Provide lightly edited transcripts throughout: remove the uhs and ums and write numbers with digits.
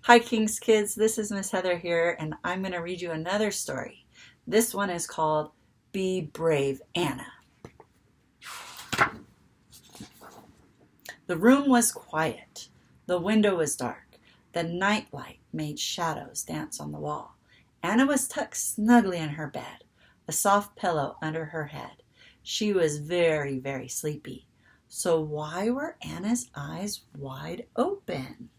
Hi King's Kids, this is Miss Heather here, and I'm going to read you another story. This one is called Be Brave, Anna. The room was quiet. The window was dark. The night light made shadows dance on the wall. Anna was tucked snugly in her bed, a soft pillow under her head. She was very, very sleepy. So why were Anna's eyes wide open?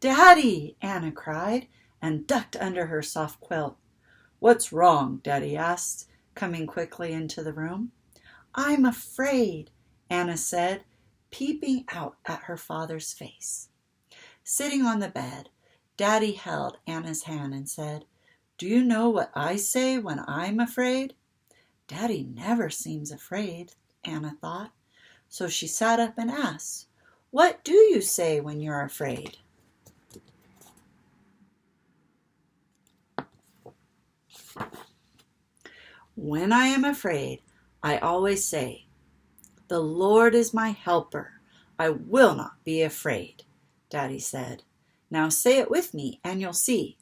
"Daddy!" Anna cried, and ducked under her soft quilt. "What's wrong?" Daddy asked, coming quickly into the room. "I'm afraid," Anna said, peeping out at her father's face. Sitting on the bed, Daddy held Anna's hand and said, "Do you know what I say when I'm afraid?" Daddy never seems afraid, Anna thought. So she sat up and asked, "What do you say when you're afraid?" "When I am afraid, I always say, 'The Lord is my helper. I will not be afraid,'" Daddy said. "Now say it with me and you'll see.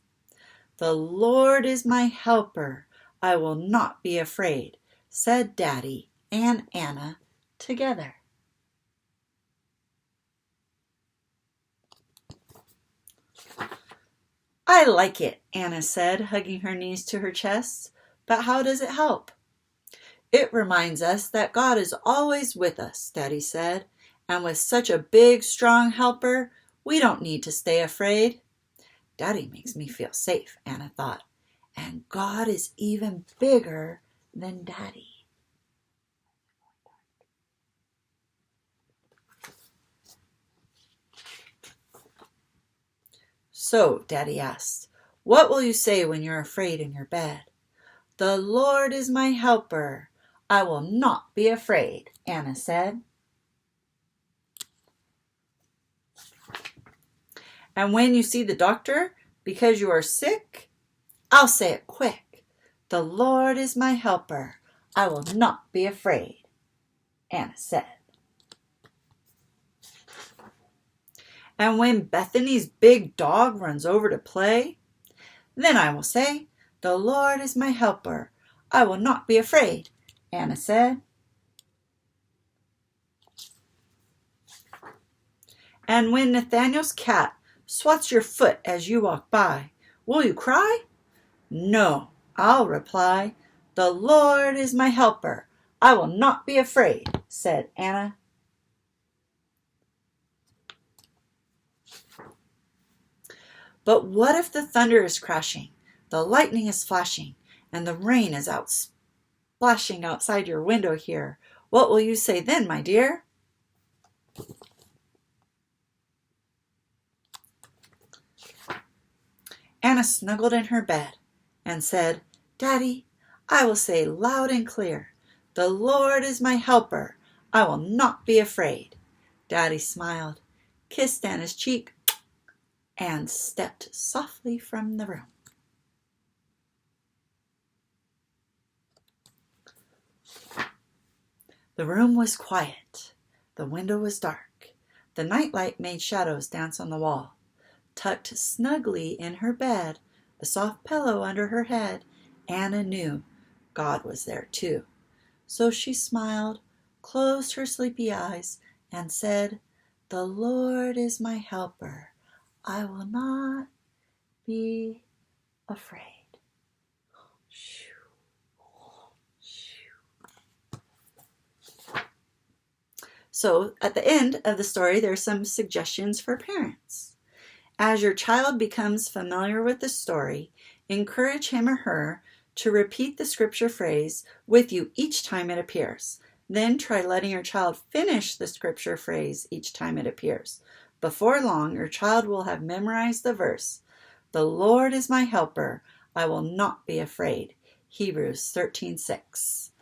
'The Lord is my helper. I will not be afraid,'" said Daddy and Anna together. "I like it," Anna said, hugging her knees to her chest. "But how does it help?" "It reminds us that God is always with us," Daddy said. "And with such a big, strong helper, we don't need to stay afraid." Daddy makes me feel safe, Anna thought. And God is even bigger than Daddy. So Daddy asked, "What will you say when you're afraid in your bed?" "The Lord is my helper. I will not be afraid," Anna said. "And when you see the doctor because you are sick?" "I'll say it quick. 'The Lord is my helper. I will not be afraid,'" Anna said. "And when Bethany's big dog runs over to play?" "Then I will say, 'The Lord is my helper. I will not be afraid,'" Anna said. "And when Nathaniel's cat swats your foot as you walk by, will you cry?" "No," I'll reply, "The Lord is my helper. I will not be afraid," said Anna. "But what if the thunder is crashing, the lightning is flashing, and the rain is out splashing outside your window here? What will you say then, my dear?" Anna snuggled in her bed and said, "Daddy, I will say loud and clear, 'The Lord is my helper. I will not be afraid.'" Daddy smiled, kissed Anna's cheek, and stepped softly from the room. The room was quiet. The window was dark. The nightlight made shadows dance on the wall. Tucked snugly in her bed, a soft pillow under her head, Anna knew God was there too. So she smiled, closed her sleepy eyes, and said, "The Lord is my helper. I will not be afraid." So at the end of the story, there are some suggestions for parents. As your child becomes familiar with the story, encourage him or her to repeat the scripture phrase with you each time it appears. Then try letting your child finish the scripture phrase each time it appears. Before long, your child will have memorized the verse, "The Lord is my helper. I will not be afraid." Hebrews 13:6.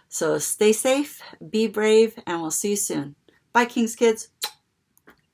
So stay safe, be brave, and we'll see you soon. Bye, King's Kids.